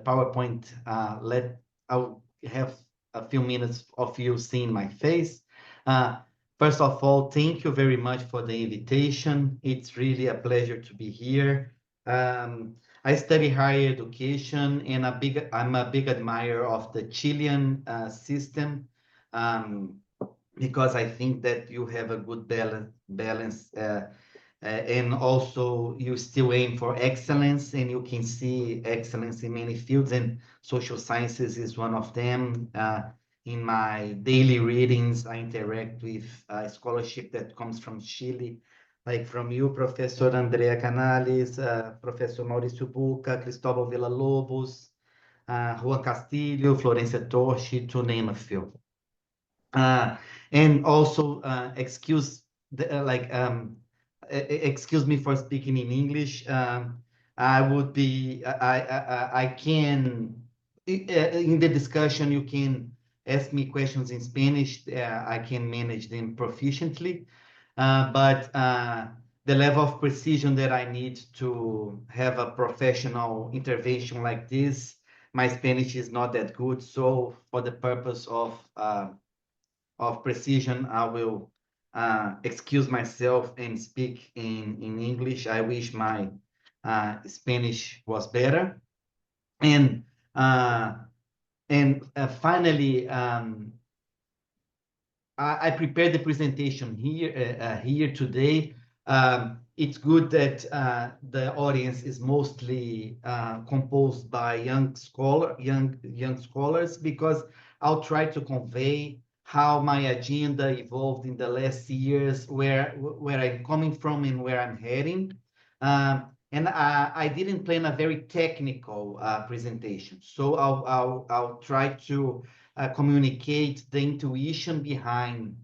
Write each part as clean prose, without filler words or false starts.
PowerPoint, I'll have a few minutes of you seeing my face. First of all, thank you very much for the invitation. It's really a pleasure to be here. I study higher education, and I'm a big admirer of the Chilean system, because I think that you have a good balance, and also you still aim for excellence, and you can see excellence in many fields, and social sciences is one of them. In my daily readings, I interact with scholarship that comes from Chile, like from you, Professor Andrea Canales, Professor Mauricio Buca, Cristóbal Villa-Lobos, Juan Castillo, Florencia Torchi, to name a few. And also, excuse me for speaking in English. I can, in the discussion, you can ask me questions in Spanish. I can manage them proficiently, but the level of precision that I need to have a professional intervention like this, my Spanish is not that good. So for the purpose of precision, I will excuse myself and speak in English. I wish my Spanish was better. And finally, I prepared the presentation here today. It's good that the audience is mostly composed by young scholars, because I'll try to convey how my agenda evolved in the last years, where I'm coming from and where I'm heading. And I didn't plan a very technical presentation, so I'll try to communicate the intuition behind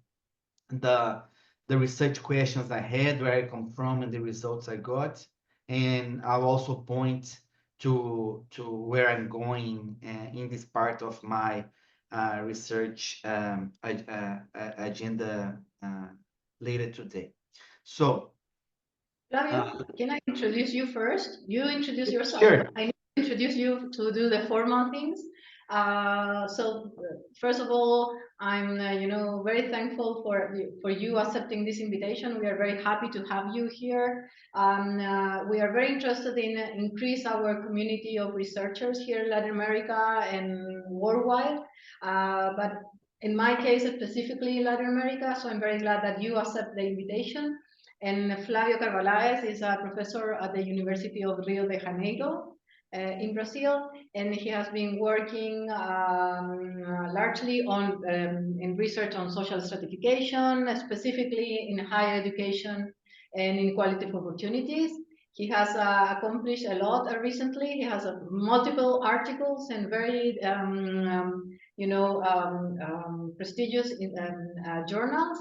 the research questions I had, where I come from, and the results I got. And I'll also point to where I'm going in this part of my research agenda later today. So, Flavio, can I introduce you first? You introduce yourself. Sure. I need to introduce you to do the formal things. So first of all, I'm very thankful for you accepting this invitation. We are very happy to have you here. We are very interested in increase our community of researchers here in Latin America and worldwide. But in my case, specifically in Latin America, so I'm very glad that you accept the invitation. And Flavio Carvalhaes is a professor at the University of Rio de Janeiro in Brazil, and he has been working largely on in research on social stratification, specifically in higher education and inequality of opportunities. He has accomplished a lot recently. He has multiple articles and very prestigious journals.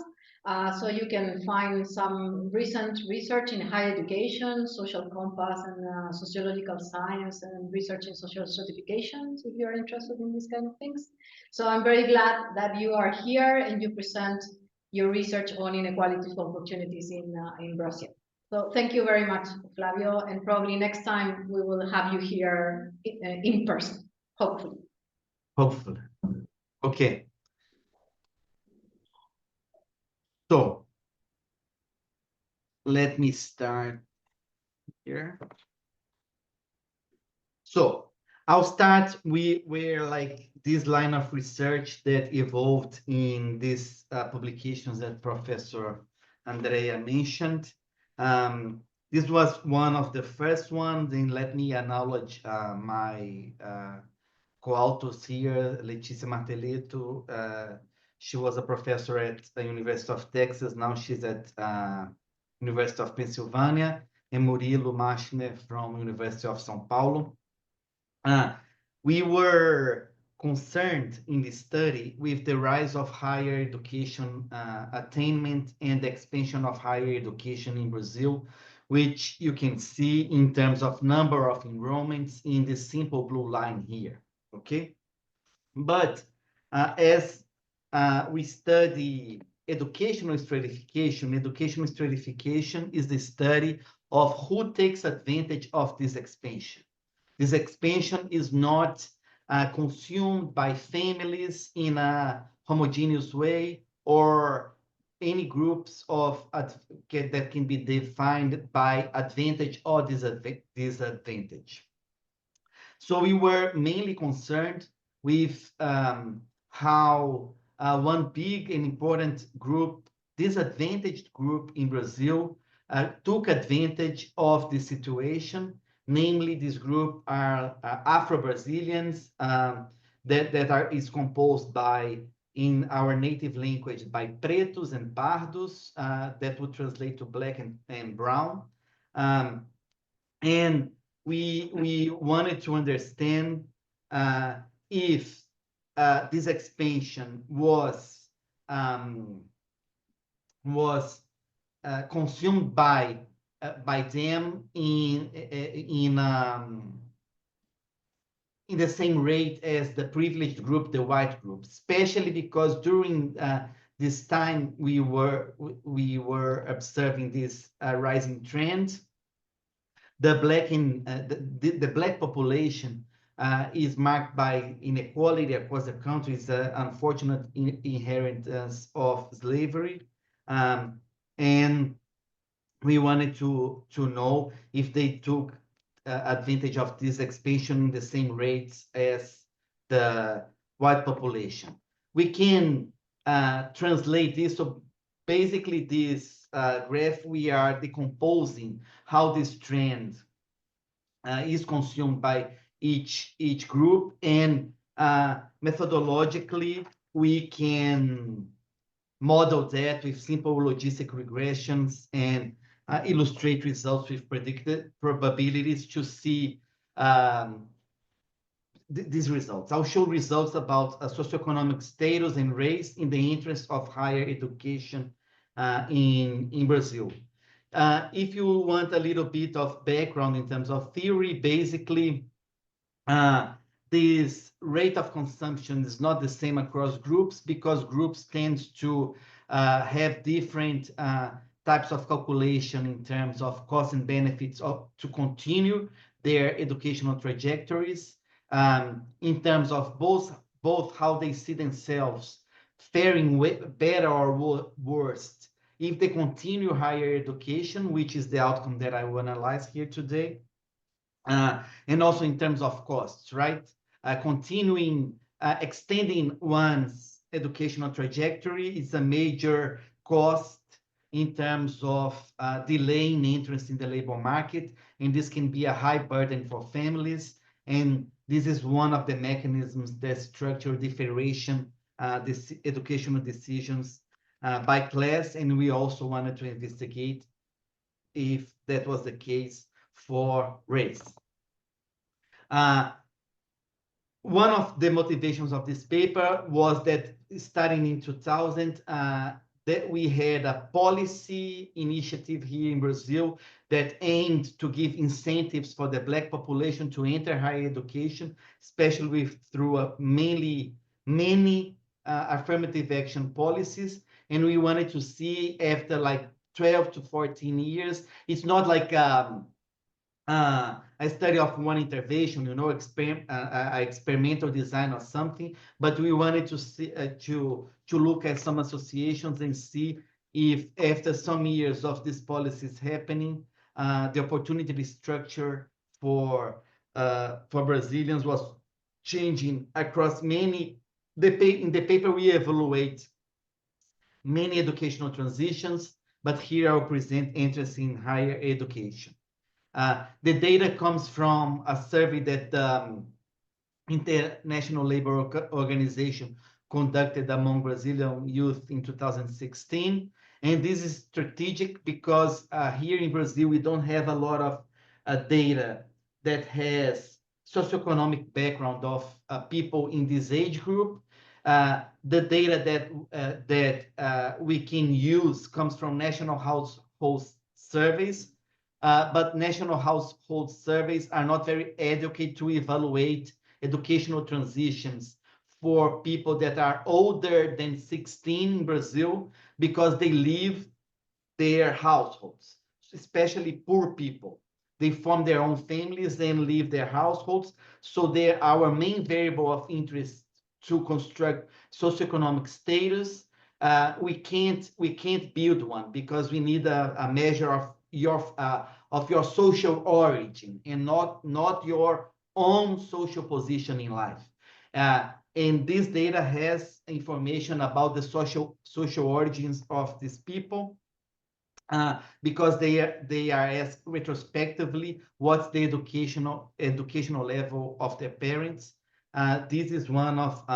So you can find some recent research in higher education, social compass, and sociological science, and research in social stratification, if you're interested in these kind of things. So I'm very glad that you are here and you present your research on inequality of opportunities in Brazil. So thank you very much, Flavio, and probably next time we will have you here in person, hopefully. Hopefully. Okay. So let me start here. So I'll start where like this line of research that evolved in these publications that Professor Andrea mentioned. This was one of the first ones. Then let me acknowledge my co-authors here, Letícia Martelletto. She was a professor at the University of Texas. Now she's at University of Pennsylvania. And Murilo Machner from University of São Paulo. We were concerned in the study with the rise of higher education attainment and the expansion of higher education in Brazil, which you can see in terms of number of enrollments in the simple blue line here, okay? But as we study educational stratification is the study of who takes advantage of this expansion. This expansion is not consumed by families in a homogeneous way or any groups of that can be defined by advantage or disadvantage. So we were mainly concerned with how one big and important group, disadvantaged group in Brazil, took advantage of the situation. Namely, this group are Afro-Brazilians that is composed by, in our native language, by pretos and pardos, that would translate to black and brown. And we wanted to understand if this expansion was consumed by them in the same rate as the privileged group, the white group, especially because during this time we were observing this rising trend. The black population is marked by inequality across the country. It's an unfortunate inheritance of slavery, and we wanted to know if they took advantage of this expansion in the same rates as the white population. We can translate this. So basically, this graph, we are decomposing how this trend is consumed by each group, and methodologically, we can model that with simple logistic regressions and illustrate results with predicted probabilities to see these results. I'll show results about socioeconomic status and race in the interest of higher education in Brazil. If you want a little bit of background in terms of theory, basically, this rate of consumption is not the same across groups because groups tend to have different types of calculation in terms of costs and benefits to continue their educational trajectories, in terms of both how they see themselves faring better or worse if they continue higher education, which is the outcome that I will analyze here today, and also in terms of costs, right? Continuing, extending one's educational trajectory is a major cost in terms of delaying entrance in the labor market, and this can be a high burden for families. And this is one of the mechanisms that structure differentiation, this educational decisions by class, and we also wanted to investigate if that was the case for race. One of the motivations of this paper was that starting in 2000, that we had a policy initiative here in Brazil that aimed to give incentives for the Black population to enter higher education, especially through many affirmative action policies. And we wanted to see after like 12 to 14 years, it's not like a study of one intervention, experimental design or something, but we wanted to see to look at some associations and see if after some years of these policies happening, the opportunity structure for Brazilians was changing across many. In the paper we evaluate many educational transitions, but here I'll present interest in higher education. The data comes from a survey that the International Labour Organization conducted among Brazilian youth in 2016. And this is strategic because here in Brazil, we don't have a lot of data that has socioeconomic background of people in this age group. The data that we can use comes from national household surveys, but national household surveys are not very adequate to evaluate educational transitions for people that are older than 16 in Brazil because they leave their households, especially poor people. they form their own families and leave their households. So they're our main variable of interest to construct socioeconomic status. We can't build one because we need a measure of your social origin and not your own social position in life. And this data has information about the social origins of these people, because they are asked retrospectively what's the educational level of their parents. This is one of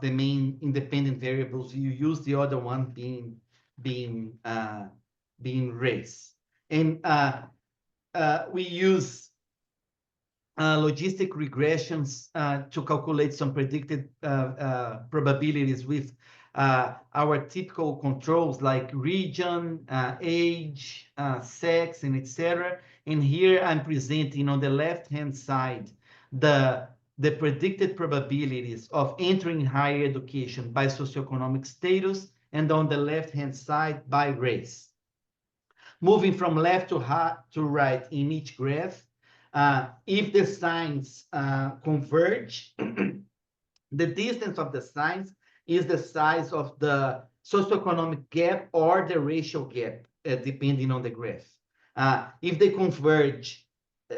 the main independent variables. You use the other one being race, and we use logistic regressions to calculate some predicted probabilities with our typical controls like region, age, sex, and etc. And here I'm presenting on the left-hand side the predicted probabilities of entering higher education by socioeconomic status, and on the left-hand side by race. Moving from left to right in each graph, if the signs converge, the distance of the signs is the size of the socioeconomic gap or the racial gap, depending on the graph. If they converge,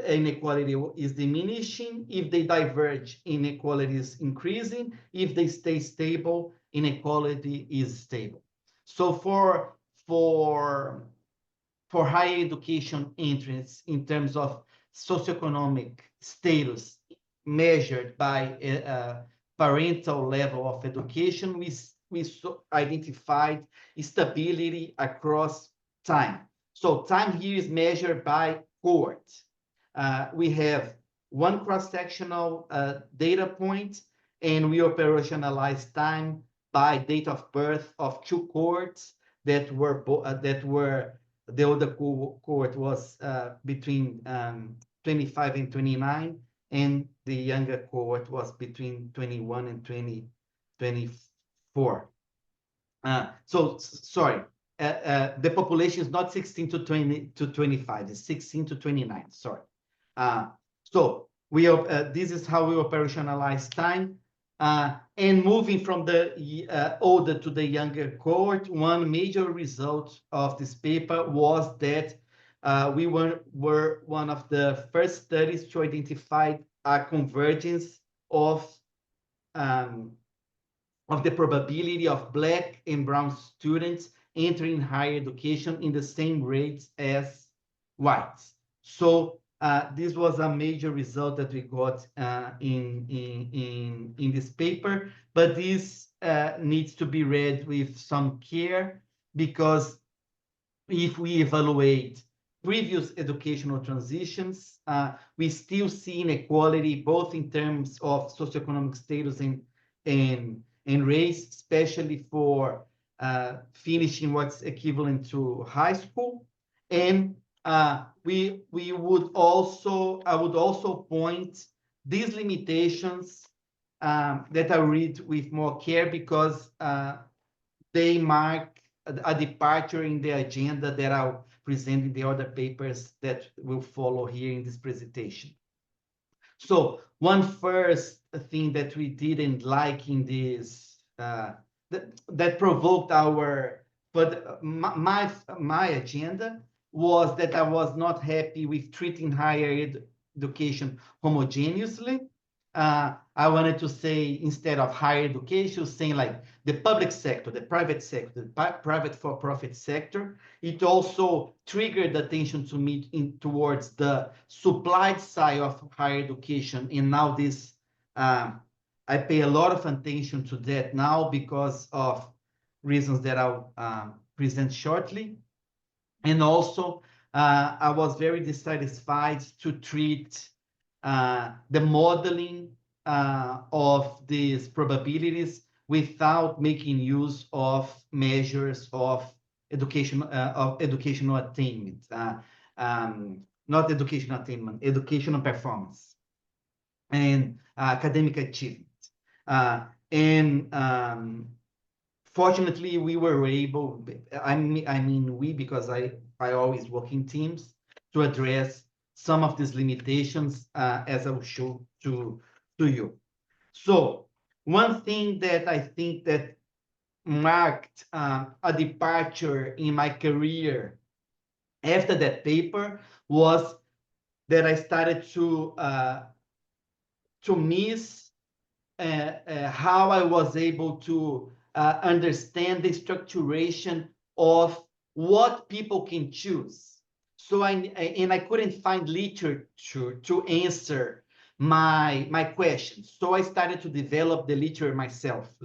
inequality is diminishing. If they diverge, inequality is increasing. If they stay stable, inequality is stable. So for higher education entrance in terms of socioeconomic status measured by parental level of education, we identified stability across time. So time here is measured by cohort. We have one cross-sectional data point, and we operationalize time by date of birth of two cohorts that were the older cohort was between 25 and 29, and the younger cohort was between 21 and 24. Sorry, the population is not 16 to 25, it's 16 to 29, sorry. So this is how we operationalize time. And moving from the older to the younger cohort, one major result of this paper was that we were one of the first studies to identify a convergence of the probability of Black and brown students entering higher education in the same rates as whites. So this was a major result that we got in this paper, but this needs to be read with some care, because if we evaluate previous educational transitions, we still see inequality both in terms of socioeconomic status and race, especially for finishing what's equivalent to high school. And I would also point these limitations that I read with more care, because they mark a departure in the agenda that I'll present in the other papers that will follow here in this presentation. So one first thing that we didn't like in this, that provoked my agenda, was that I was not happy with treating higher education homogeneously. I wanted to say, instead of higher education, saying like the public sector, the private sector, the private for-profit sector. It also triggered attention to me towards the supply side of higher education. And now this, I pay a lot of attention to that now because of reasons that I'll present shortly. And also, I was very dissatisfied to treat the modeling of these probabilities without making use of measures of educational attainment, not educational attainment, educational performance and academic achievement. Fortunately, we were able, I mean we, because I always work in teams, to address some of these limitations, as I will show to you. So one thing that I think that marked a departure in my career after that paper was that I started to miss how I was able to understand the structuration of what people can choose. So I couldn't find literature to answer my questions. So I started to develop the literature myself.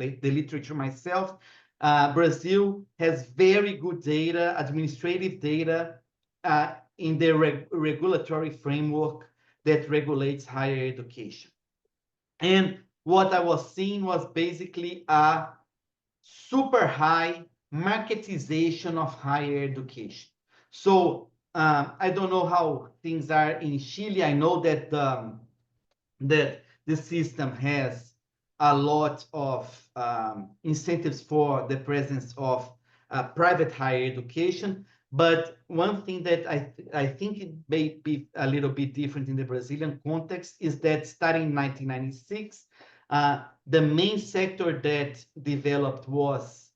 Brazil has very good data, administrative data, in the regulatory framework that regulates higher education. And what I was seeing was basically a super high marketization of higher education. So I don't know how things are in Chile. I know that the system has a lot of incentives for the presence of private higher education. But one thing that I think it may be a little bit different in the Brazilian context is that starting in 1996, the main sector that developed was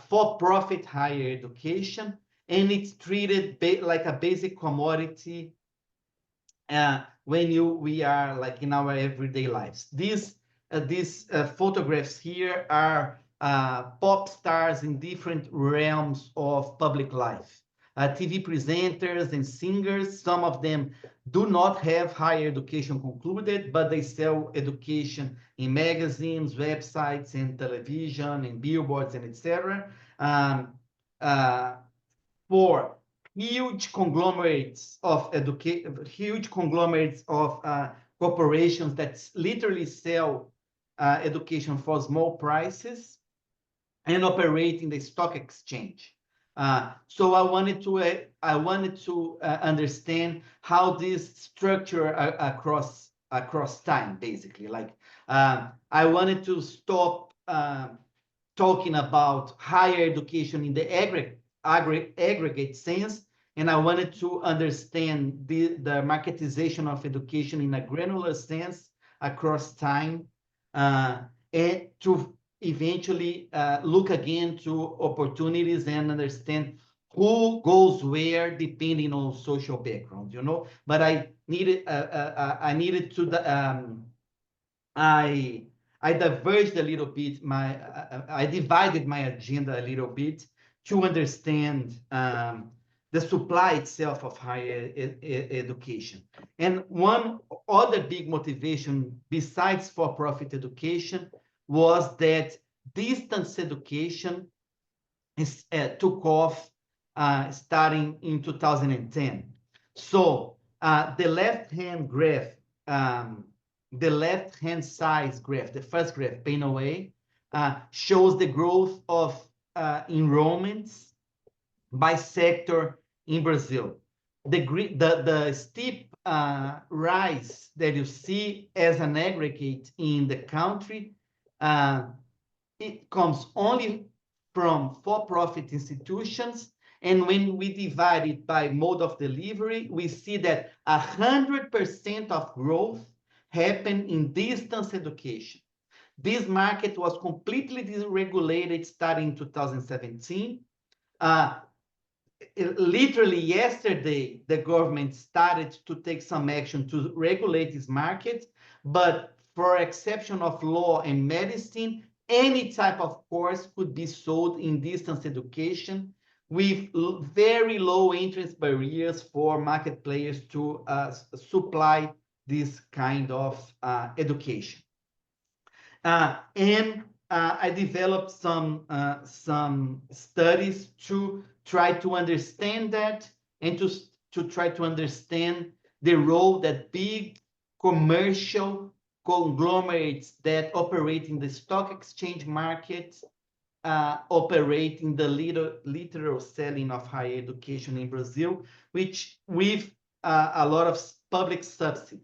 for-profit higher education, and it's treated like a basic commodity when we are like in our everyday lives. These photographs here are pop stars in different realms of public life. TV presenters and singers, some of them do not have higher education concluded, but they sell education in magazines, websites, and television, and billboards, and etc. For huge conglomerates of corporations that literally sell education for small prices and operate in the stock exchange. So I wanted to understand how this structure across time, basically. Like I wanted to stop talking about higher education in the aggregate sense, and I wanted to understand the marketization of education in a granular sense across time, and to eventually look again to opportunities and understand who goes where depending on social background, you know. But I needed to I diverged a little bit. I divided my agenda a little bit to understand the supply itself of higher education. And one other big motivation besides for-profit education was that distance education took off starting in 2010. So the left-hand graph, the left-hand size graph, the first graph, pane away, shows the growth of enrollments by sector in Brazil. The steep rise that you see as an aggregate in the country, it comes only from for-profit institutions. And when we divide it by mode of delivery, we see that 100% of growth happened in distance education. This market was completely deregulated starting in 2017. Literally yesterday, the government started to take some action to regulate this market, but for exception of law and medicine, any type of course could be sold in distance education with very low interest barriers for market players to supply this kind of education. And I developed some studies to try to understand that, and to try to understand the role that big commercial conglomerates that operate in the stock exchange market operate in the literal selling of higher education in Brazil, which with a lot of public subsidy.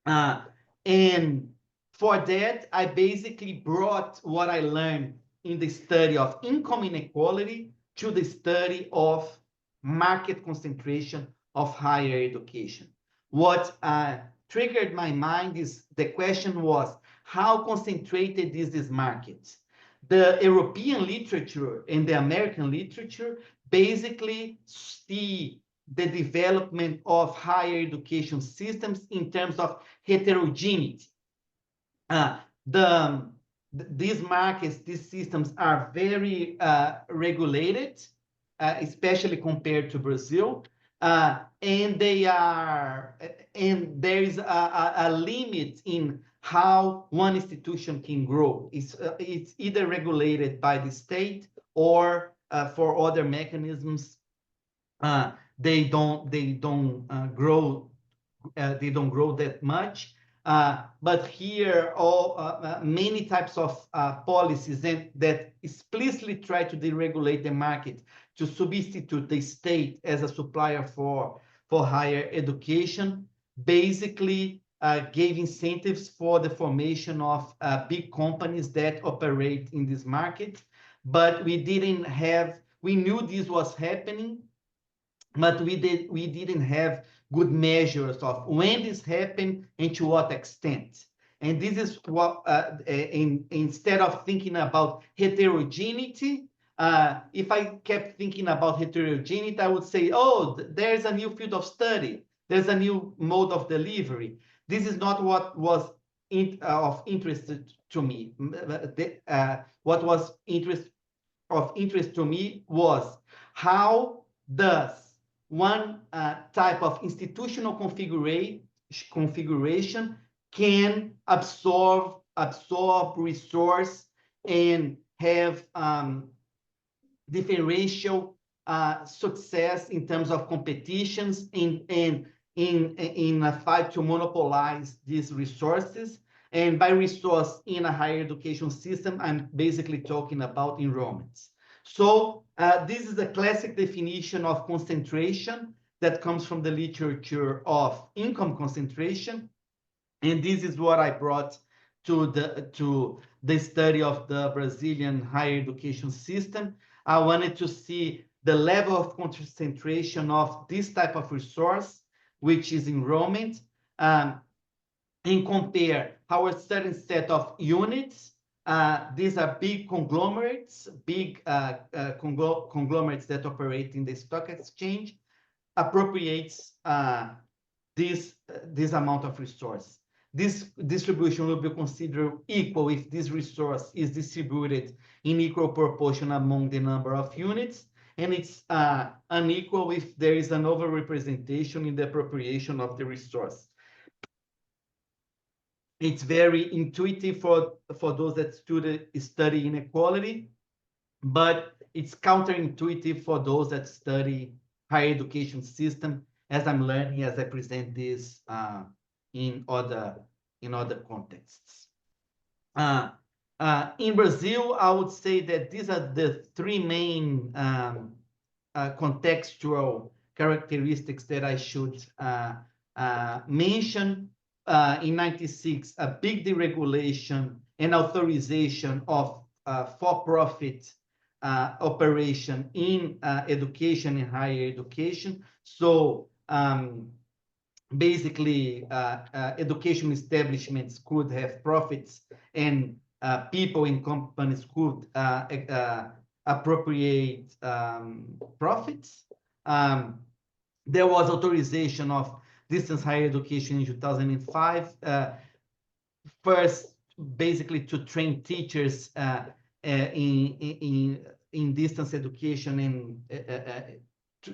And for that, I basically brought what I learned in the study of income inequality to the study of market concentration of higher education. What triggered my mind is the question was, how concentrated is this market? The European literature and the American literature basically see the development of higher education systems in terms of heterogeneity. These markets, these systems are very regulated, especially compared to Brazil, and there is a limit in how one institution can grow. It's either regulated by the state or for other mechanisms. They don't grow. They don't grow that much. But here, many types of policies that explicitly try to deregulate the market to substitute the state as a supplier for higher education, basically gave incentives for the formation of big companies that operate in this market. But we knew this was happening, but we didn't have good measures of when this happened and to what extent. And this is what, instead of thinking about heterogeneity, if I kept thinking about heterogeneity, I would say, oh, there's a new field of study, there's a new mode of delivery. This is not what was of interest to me. What was of interest to me was how does one type of institutional configuration can absorb resource and have differential success in terms of competitions in a fight to monopolize these resources. And by resource in a higher education system, I'm basically talking about enrollments. So this is a classic definition of concentration that comes from the literature of income concentration. And this is what I brought to the study of the Brazilian higher education system. I wanted to see the level of concentration of this type of resource, which is enrollment, and compare our certain set of units. These are big conglomerates, conglomerates that operate in the stock exchange, appropriates this amount of resource. This distribution will be considered equal if this resource is distributed in equal proportion among the number of units, and it's unequal if there is an overrepresentation in the appropriation of the resource. It's very intuitive for those that study inequality, but it's counterintuitive for those that study higher education system, as I'm learning as I present this in other contexts. In Brazil, I would say that these are the three main contextual characteristics that I should mention. In '96, a big deregulation and authorization of for-profit operation in education and higher education. So basically, education establishments could have profits, and people in companies could appropriate profits. There was authorization of distance higher education in 2005, first basically to train teachers in distance education and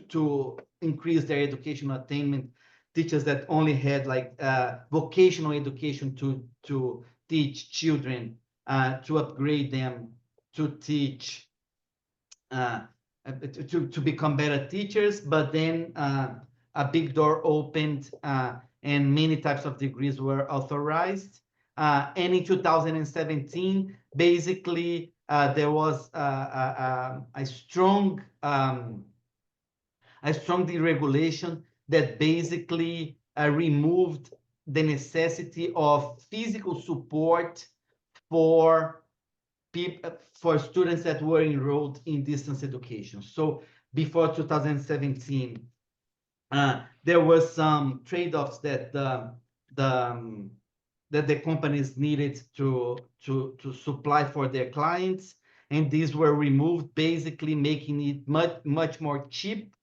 to increase their educational attainment. Teachers that only had like vocational education to teach children, to upgrade them, to teach, to become better teachers, but then a big door opened and many types of degrees were authorized. And in 2017, basically, there was a strong deregulation that basically removed the necessity of physical support for students that were enrolled in distance education. So before 2017, There was some trade-offs that the companies needed to supply for their clients, and these were removed, basically making it much more cheap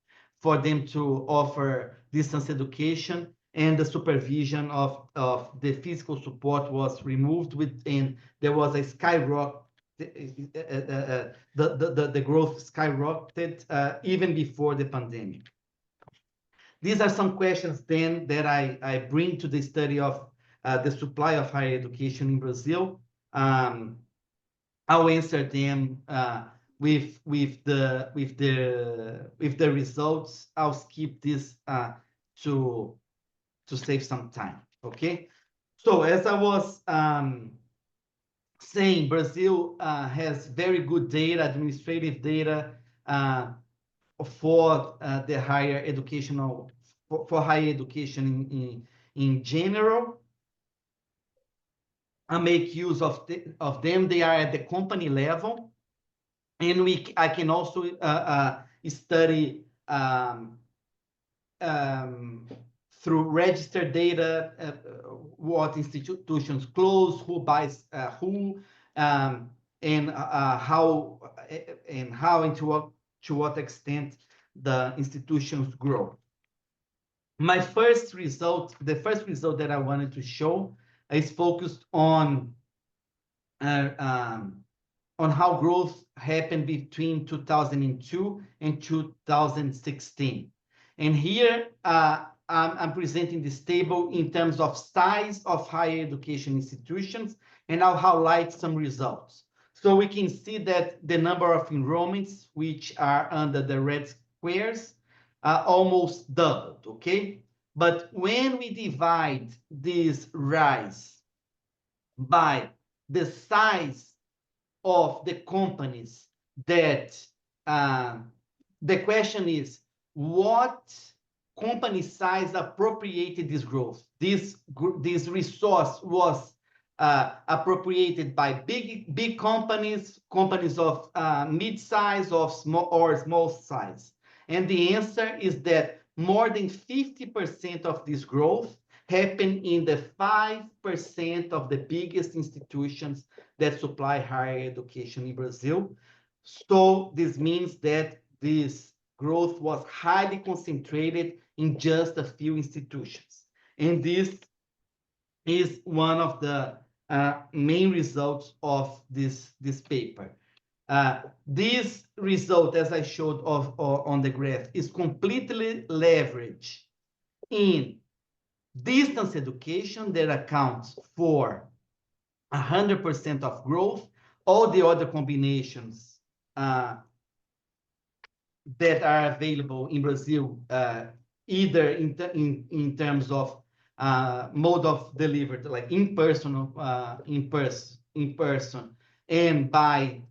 for them to offer distance education, and the supervision of the physical support was removed, and there was a skyrocket. The growth skyrocketed even before the pandemic. These are some questions then that I bring to the study of the supply of higher education in Brazil. I'll answer them with the results. I'll skip this to save some time. Okay. So as I was saying, Brazil has very good data, administrative data for the higher educational for higher education in general. I make use of them. They are at the company level, and I can also study through registered data what institutions close, who buys who, and how and to what extent the institutions grow. The first result that I wanted to show is focused on how growth happened between 2002 and 2016. And here I'm presenting this table in terms of size of higher education institutions, and I'll highlight some results. So we can see that the number of enrollments, which are under the red squares, almost doubled, okay? But when we divide this rise by the size of the companies that, the question is, what company size appropriated this growth? This resource was appropriated by big companies of mid-size or small size. And the answer is that more than 50% of this growth happened in the 5% of the biggest institutions that supply higher education in Brazil. So this means that this growth was highly concentrated in just a few institutions. And this is one of the main results of this paper. This result, as I showed on the graph, is completely leveraged in distance education that accounts for 100% of growth. All the other combinations that are available in Brazil, either in terms of mode of delivery, like in person, and by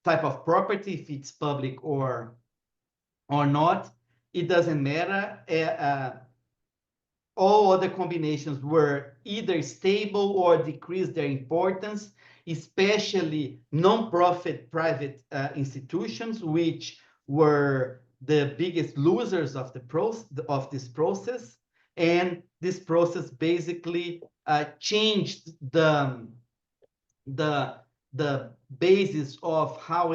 type of property, if it's public or not, it doesn't matter. All other combinations were either stable or decreased their importance, especially non-profit private institutions, which were the biggest losers of this process. And this process basically changed the basis of how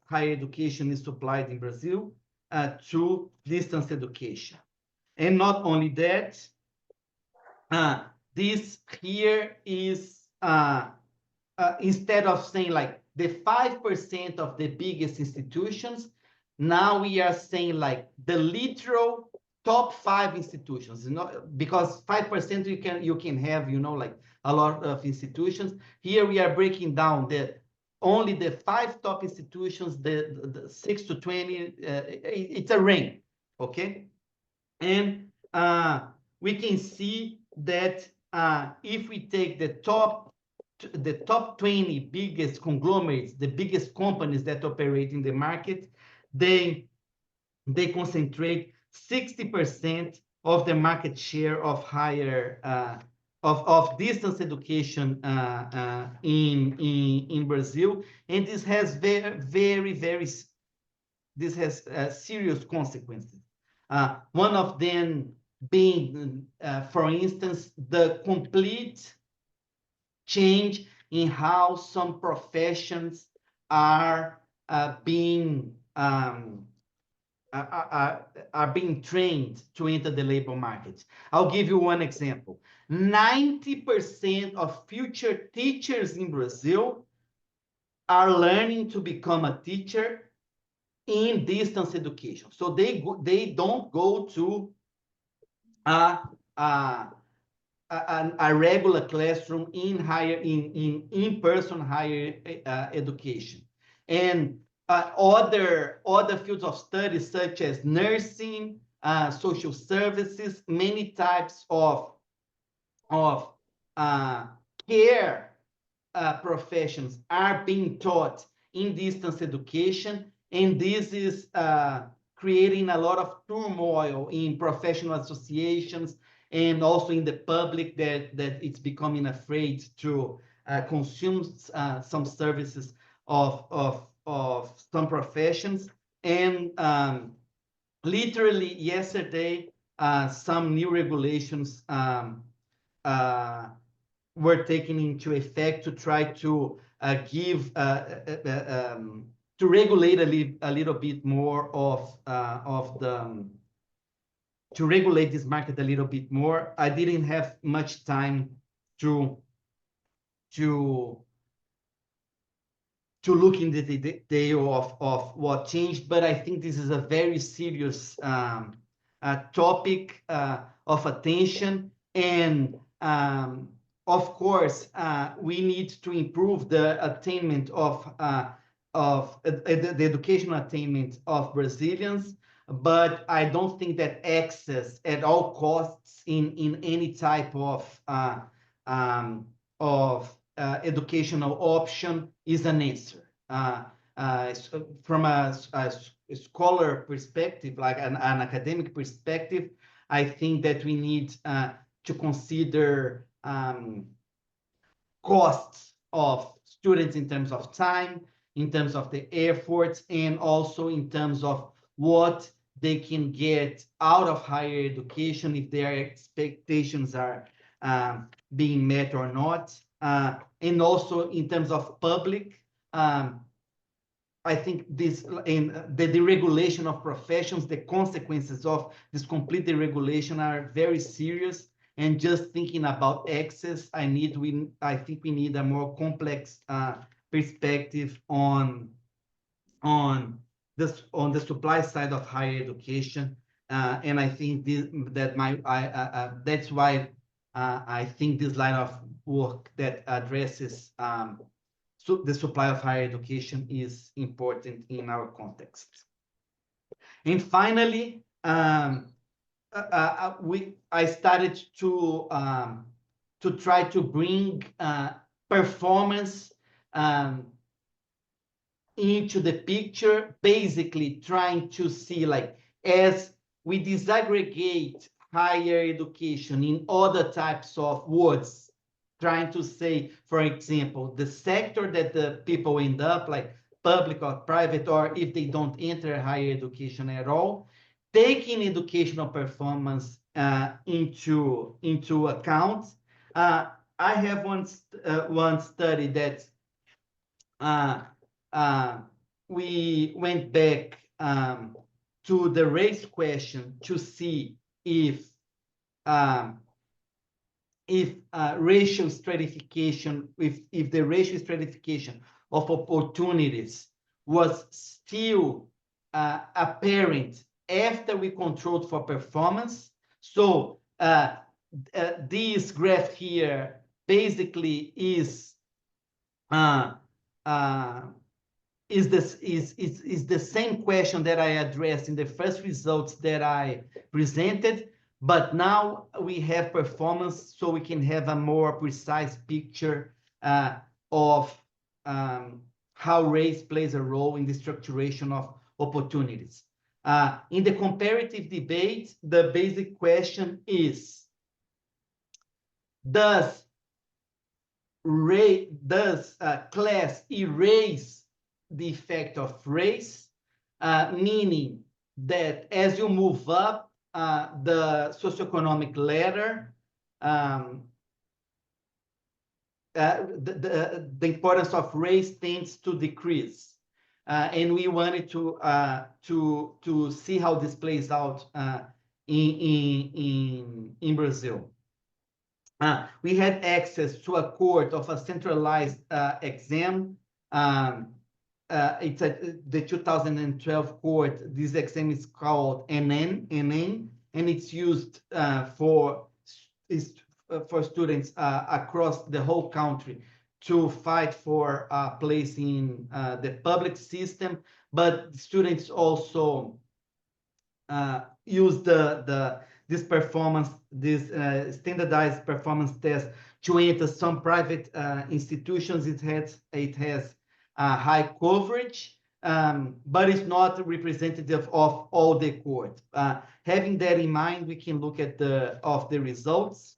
higher education is supplied in Brazil to distance education. And not only that, this here is, instead of saying like the 5% of the biggest institutions, now we are saying like the literal top 5 institutions, because 5% you can have, like a lot of institutions. Here we are breaking down only the 5 top institutions, the 6 to 20, it's a range, okay? And we can see that if we take the top 20 biggest conglomerates, the biggest companies that operate in the market, they concentrate 60% of the market share of higher of distance education in Brazil, and this has serious consequences. One of them being, for instance, the complete change in how some professions are being are being trained to enter the labor market. I'll give you one example. 90% of future teachers in Brazil are learning to become a teacher in distance education. So they don't go to a, a, a regular classroom in-person higher education. And other fields of study, such as nursing, social services, many types of care professions are being taught in distance education, and this is creating a lot of turmoil in professional associations and also in the public that it's becoming afraid to consume some services of some professions. And literally yesterday, some new regulations were taken into effect to try to give to regulate a little bit more of the to regulate this market a little bit more. I didn't have much time to look into the detail of what changed, but I think this is a very serious topic of attention. And of course, we need to improve the attainment of the educational attainment of Brazilians, but I don't think that access at all costs in any type of educational option is an answer. From a scholar perspective, like an academic perspective, I think that we need to consider costs of students in terms of time, in terms of the efforts, and also in terms of what they can get out of higher education, if their expectations are being met or not. And also in terms of public, I think this in the deregulation of professions, the consequences of this complete deregulation are very serious. And just thinking about access, I think we need a more complex perspective on the supply side of higher education. And I think that's why I think this line of work that addresses the supply of higher education is important in our context. And finally, I started to try to bring performance into the picture, basically trying to see, like, as we disaggregate higher education in other types of words, trying to say, for example, the sector that the people end up, like public or private, or if they don't enter higher education at all, taking educational performance into account. I have one study that we went back to the race question to see if racial stratification, if the racial stratification of opportunities was still apparent after we controlled for performance. So this graph here basically is the same question that I addressed in the first results that I presented, but now we have performance, so we can have a more precise picture of how race plays a role in the structuration of opportunities. In the comparative debate, the basic question is, does class erase the effect of race? Meaning, that as you move up the socioeconomic ladder, the importance of race tends to decrease. And we wanted to see how this plays out in Brazil. We had access to a court of a centralized exam. It's the 2012 court. This exam is called NN, and it's used for students across the whole country to fight for a place in the public system. But students also use this standardized performance test to enter some private institutions. It has high coverage, but it's not representative of all the court. Having that in mind, we can look at the results.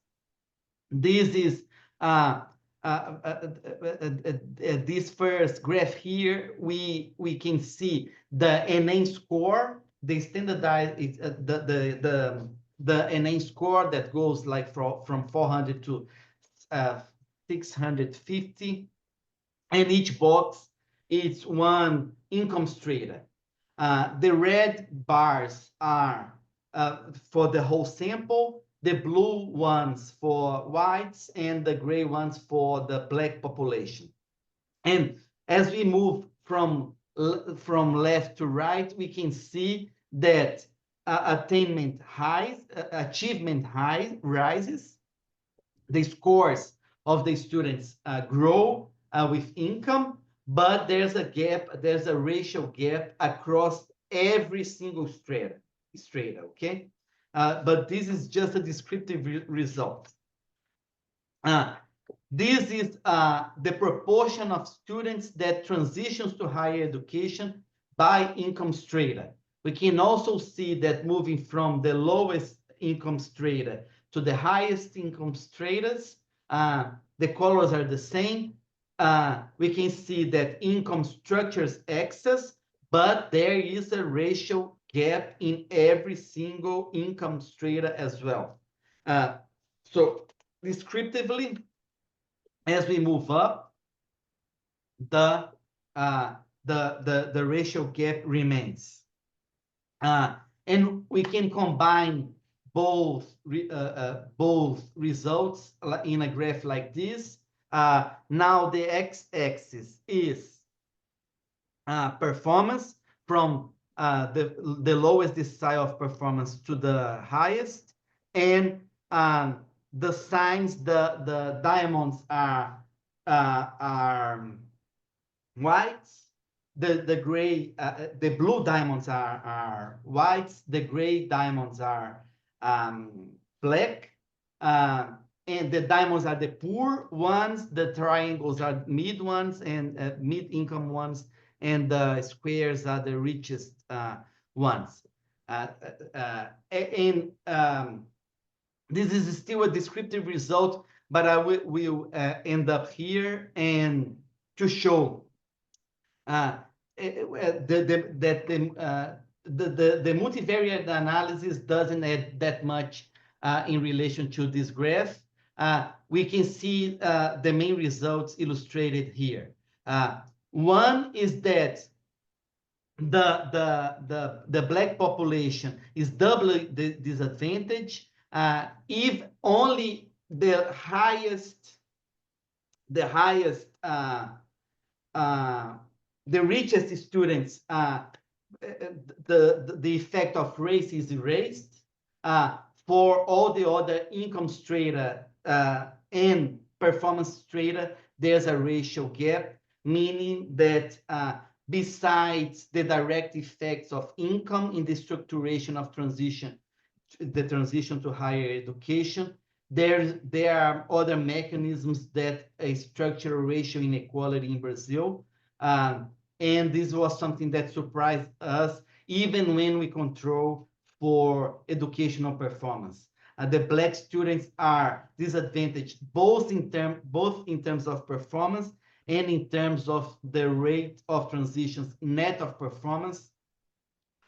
This is this first graph here. We can see the NN score. They standardize it, the NN score that goes like from 400 to 650, and each box is one income strata. The red bars are for the whole sample, the blue ones for whites, and the gray ones for the black population. And as we move from left to right, we can see that achievement high rises. The scores of the students grow with income, but there's a gap, there's a racial gap across every single strata, okay? But this is just a descriptive result. This is the proportion of students that transitions to higher education by income strata. We can also see that moving from the lowest income strata to the highest income stratas, the colors are the same. We can see that income structures excess, but there is a racial gap in every single income strata as well. So descriptively, as we move up, the racial gap remains. And we can combine both results in a graph like this. Now the x-axis is performance from the lowest decile of performance to the highest, and the signs, the diamonds are whites, the gray, the blue diamonds are whites, the gray diamonds are black, and the diamonds are the poor ones, the triangles are mid ones and mid-income ones, and the squares are the richest ones. This is still a descriptive result, but I will end up here and to show that the multivariate analysis doesn't add that much in relation to this graph. We can see the main results illustrated here. One is that the black population is doubly disadvantaged if only the richest students, the effect of race is erased. For all the other income strata and performance strata, there's a racial gap, meaning that besides the direct effects of income in the structuration of the transition to higher education, there are other mechanisms that structure racial inequality in Brazil. And this was something that surprised us, even when we control for educational performance. The Black students are disadvantaged both in terms of performance and in terms of the rate of transitions net of performance.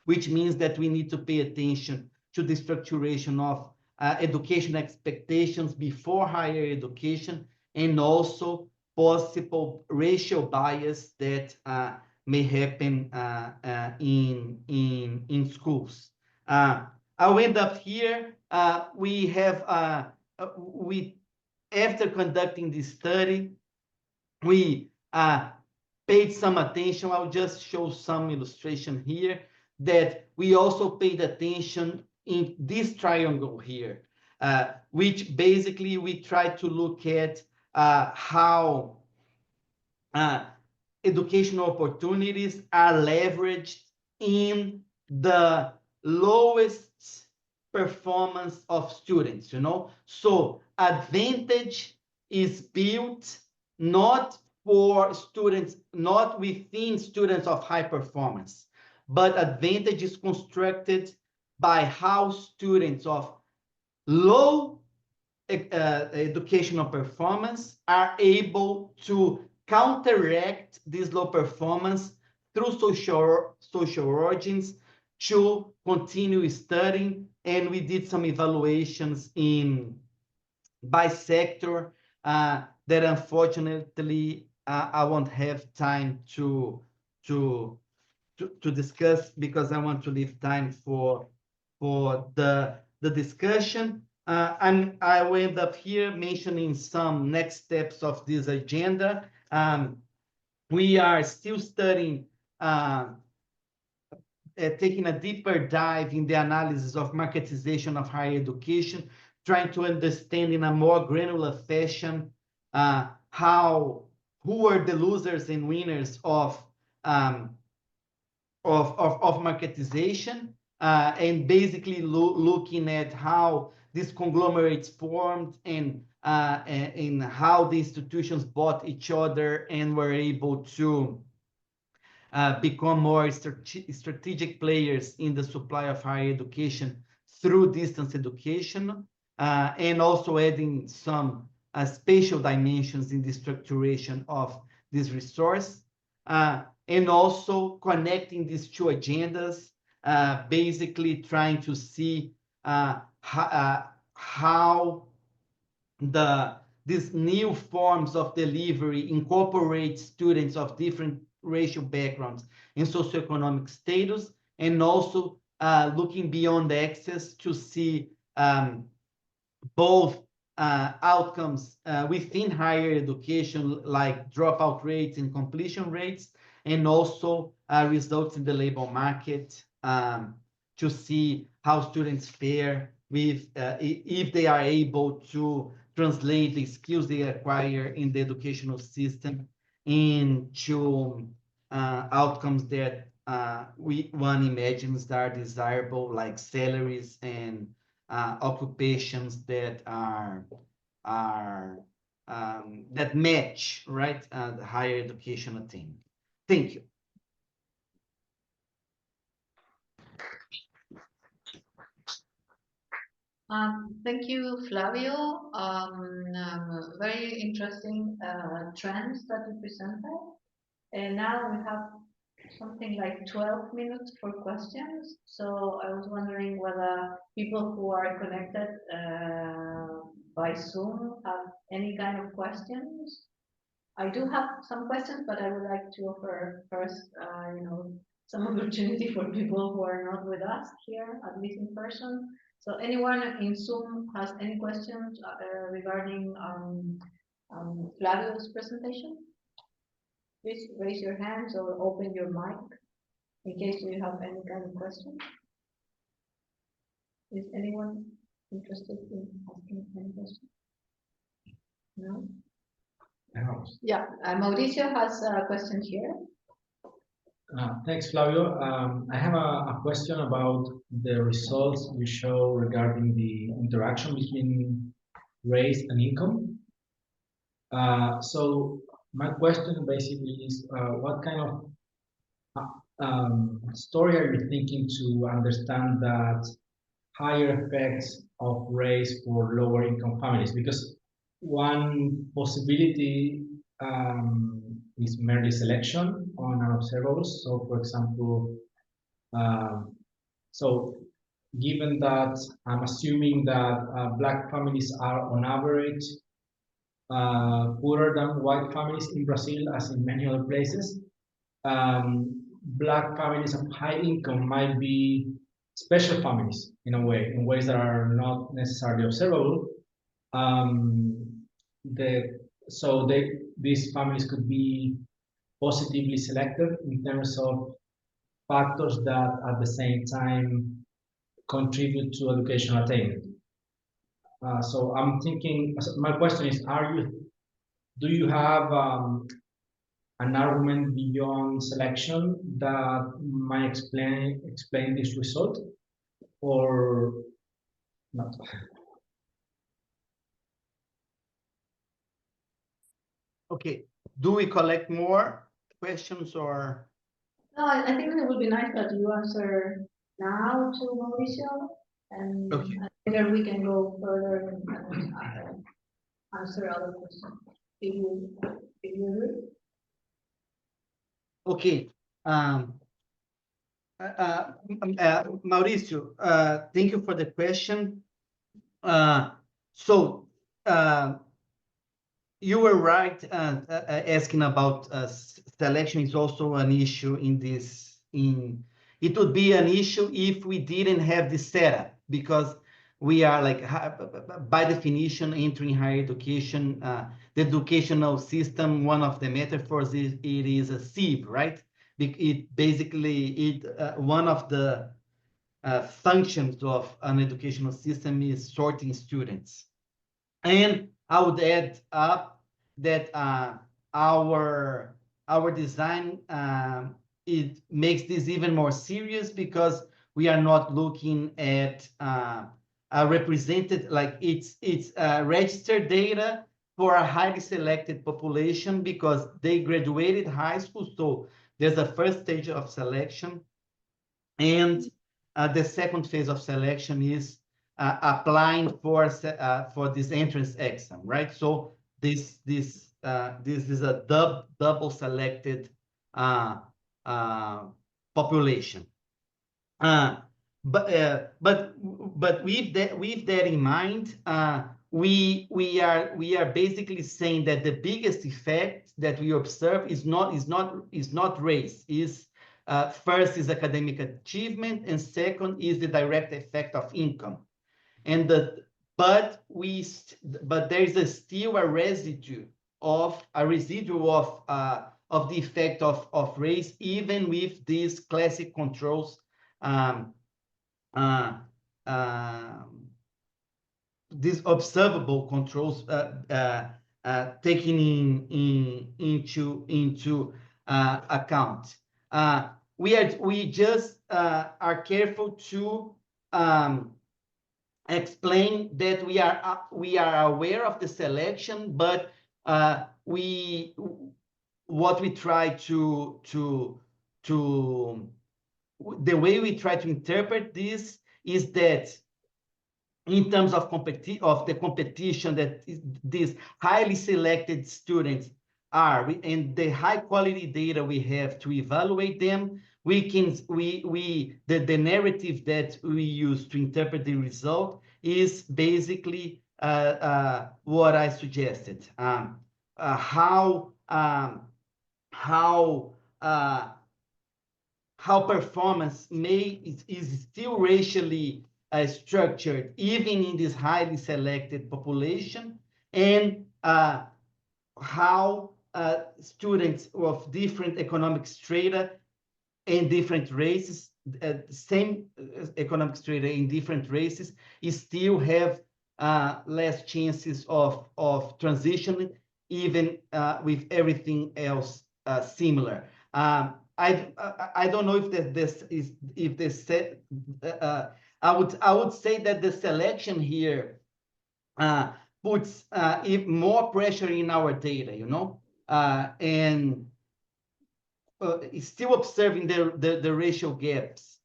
which means that we need to pay attention to the structuration of education expectations before higher education, and also possible racial bias that may happen in schools. I'll end up here. We have after conducting this study, we paid some attention. I'll just show some illustration here that we also paid attention in this triangle here, which basically we try to look at how educational opportunities are leveraged in the lowest performance of students, So advantage is built not for students, not within students of high performance, but advantage is constructed by how students of low educational performance are able to counteract this low performance through social origins to continue studying. And we did some evaluations by sector that unfortunately I won't have time to discuss, because I want to leave time for the discussion. I will end up here mentioning some next steps of this agenda. We are still studying, taking a deeper dive in the analysis of marketization of higher education, trying to understand in a more granular fashion who are the losers and winners of marketization, and basically looking at how these conglomerates formed and how the institutions bought each other and were able to become more strategic players in the supply of higher education through distance education, and also adding some spatial dimensions in the structuration of this resource, and also connecting these two agendas, basically trying to see how these new forms of delivery incorporate students of different racial backgrounds and socioeconomic status, and also looking beyond access to see both outcomes within higher education, like dropout rates and completion rates, and also results in the labor market, to see how students fare with if they are able to translate the skills they acquire in the educational system into outcomes that one imagines are desirable, like salaries and occupations that that match, right, the higher education attainment. Thank you. Thank you, Flavio. Very interesting trends that you presented. And now we have something like 12 minutes for questions. So I was wondering whether people who are connected by Zoom have any kind of questions. I do have some questions, but I would like to offer first, some opportunity for people who are not with us here, at least in person. So anyone in Zoom has any questions regarding Flavio's presentation? Please raise your hands or open your mic in case you have any kind of question. Is anyone interested in asking any question? No? Yeah, Mauricio has a question here. Thanks, Flavio. I have a question about the results you show regarding the interaction between race and income. So my question basically is, what kind of story are you thinking to understand that higher effects of race for lower income families? Because one possibility is merely selection on observables. So, for example, So given that I'm assuming that Black families are on average poorer than white families in Brazil, as in many other places, Black families of high income might be special families in a way, in ways that are not necessarily observable. These families could be positively selected in terms of factors that at the same time contribute to educational attainment. So I'm thinking, my question is, do you have an argument beyond selection that might explain this result, or not? Okay, do we collect more questions or? No, I think it would be nice that you answer now to Mauricio, and Okay. later we can go further and answer other questions. If you agree. Okay. Mauricio, thank you for the question. You were right asking about selection is also an issue in this. It would be an issue if we didn't have this setup, because we are like by definition entering higher education. The educational system, one of the metaphors is it is a sieve, right? It basically one of the functions of an educational system is sorting students. And I would add up that our design it makes this even more serious, because we are not looking at represented, like it's registered data for a highly selected population because they graduated high school. So there's a first stage of selection, and the second phase of selection is applying for this entrance exam, right? So this is a double selected population. But with that in mind, we are basically saying that the biggest effect that we observe is not race. First is academic achievement, and second is the direct effect of income. And but there is still a residue of the effect of race, even with these classic controls. These observable controls taken into account. We just are careful to explain that we are aware of the selection, but what we try to the way we try to interpret this is that in terms of the competition that these highly selected students are, and the high quality data we have to evaluate them, the narrative that we use to interpret the result is basically what I suggested. How performance is still racially structured, even in this highly selected population, and how students of different economic strata and different races, same economic strata in different races, still have less chances of transitioning, even with everything else similar. I don't know if I would say that the selection here puts more pressure in our data, and still observing the racial gaps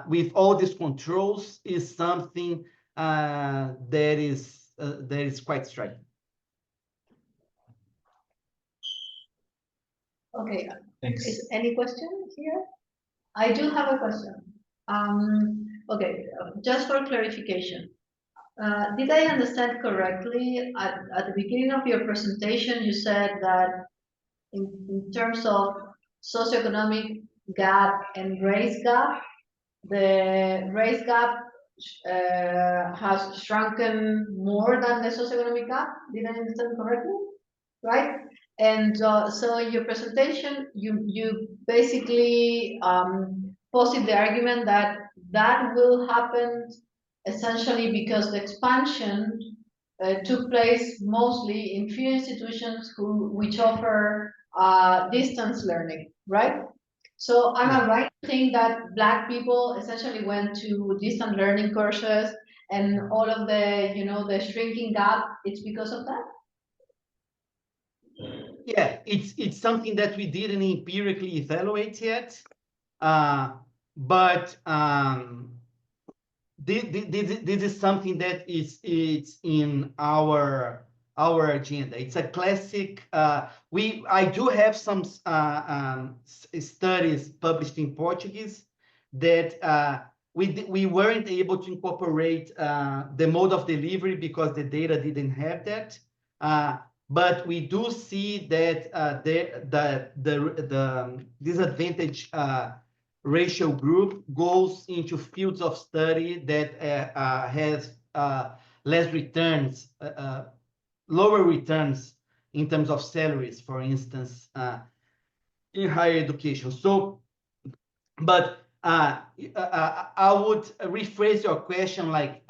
with all these controls is something that is quite striking. Okay. Thanks. Is any question here? I do have a question. Okay, just for clarification. Did I understand correctly? At the beginning of your presentation, you said that in terms of socioeconomic gap and race gap, the race gap has shrunken more than the socioeconomic gap. Did I understand correctly? Right? And so in your presentation, you basically posit the argument that that will happen essentially because the expansion took place mostly in few institutions which offer distance learning, right? So am I right to think that Black people essentially went to distance learning courses and all of the, the shrinking gap, it's because of that? Yeah, it's something that we didn't empirically evaluate yet, but this is something that it's in our agenda. It's a classic. I do have some studies published in Portuguese that we weren't able to incorporate the mode of delivery because the data didn't have that. But we do see that the disadvantaged racial group goes into fields of study that has less returns, lower returns in terms of salaries, for instance, in higher education. So, but I would rephrase your question like,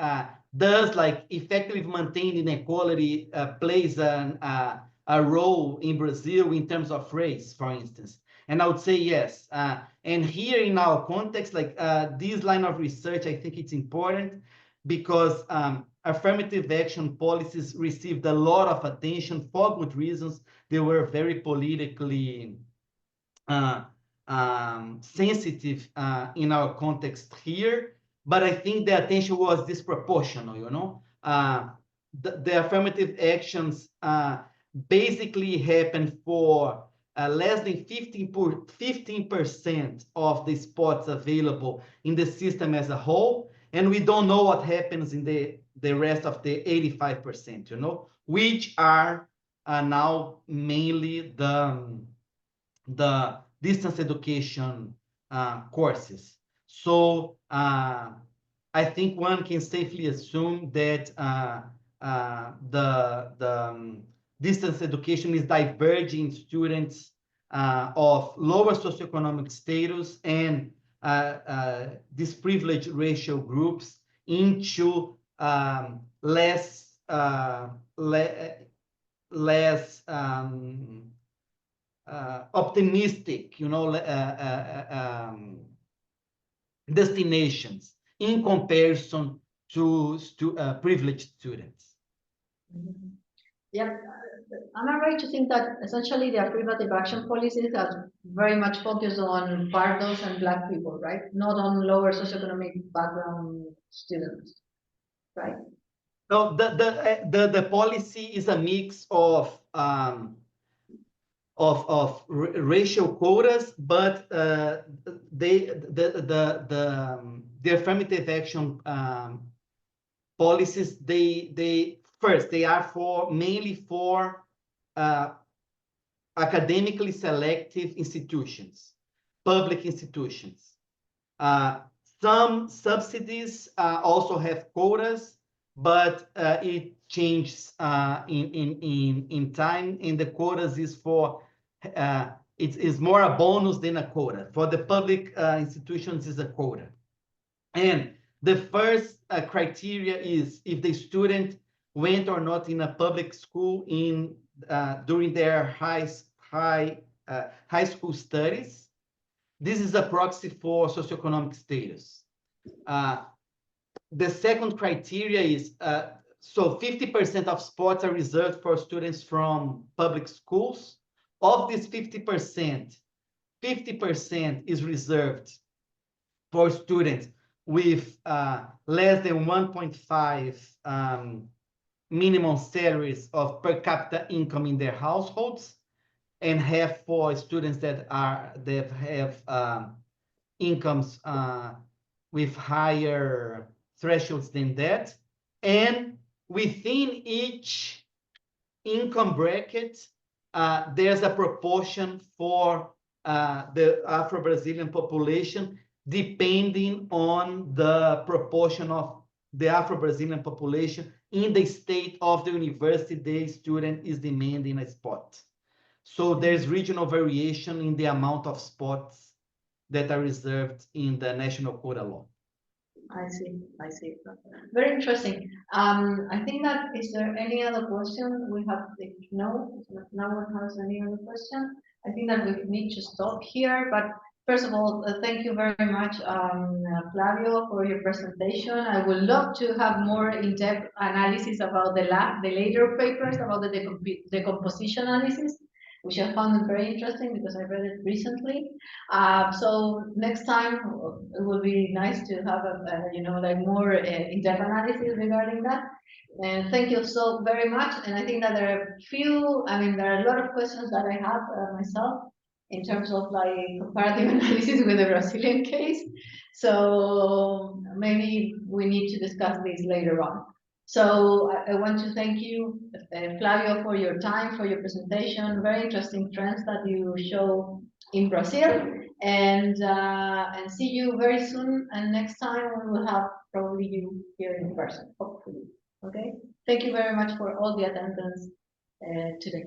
does like effective maintained inequality plays a role in Brazil in terms of race, for instance? And I would say yes. And here in our context, like this line of research, I think it's important because affirmative action policies received a lot of attention for good reasons. They were very politically sensitive in our context here, but I think the attention was disproportional, you know? The affirmative actions basically happened for less than 15% of the spots available in the system as a whole, and we don't know what happens in the rest of the 85%, you know, which are now mainly the distance education courses. So I think one can safely assume that the distance education is diverging students of lower socioeconomic status and disprivileged racial groups into less optimistic, you know, destinations in comparison to privileged students. Mm-hmm. Yep. Am I right to think that essentially the affirmative action policies are very much focused on Pardos and Black people, right? Not on lower socioeconomic background students, right? No, the policy is a mix of racial quotas, but the affirmative action policies they are mainly for academically selective institutions, public institutions. Some subsidies also have quotas, but it changes in time, and the quotas is for it is more a bonus than a quota. For the public institutions, is a quota. And the first criteria is if the student went or not in a public school during their high school studies. This is a proxy for socioeconomic status. The second criteria is so 50% of spots are reserved for students from public schools. Of this 50%, 50% is reserved for students with less than 1.5 minimum salaries of per capita income in their households, and half for students that have incomes with higher thresholds than that. And within each income bracket, there's a proportion for the Afro-Brazilian population, depending on the proportion of the Afro-Brazilian population in the state of the university the student is demanding a spot. So there's regional variation in the amount of spots that are reserved in the national quota law. I see. Very interesting. I think that, is there any other question we have? No one has any other question. I think that we need to stop here, but first of all, thank you very much, Flavio, for your presentation. I would love to have more in-depth analysis about the later papers about the decomposition analysis, which I found very interesting because I read it recently. So next time it will be nice to have like more in-depth analysis regarding that. And thank you so very much. And I think that there are a lot of questions that I have myself in terms of like comparative analysis with the Brazilian case. So maybe we need to discuss this later on. So I want to thank you, Flavio, for your time, for your presentation. Very interesting trends that you show in Brazil, and see you very soon. And next time we will have probably you here in person, hopefully. Okay. Thank you very much for all the attendance today.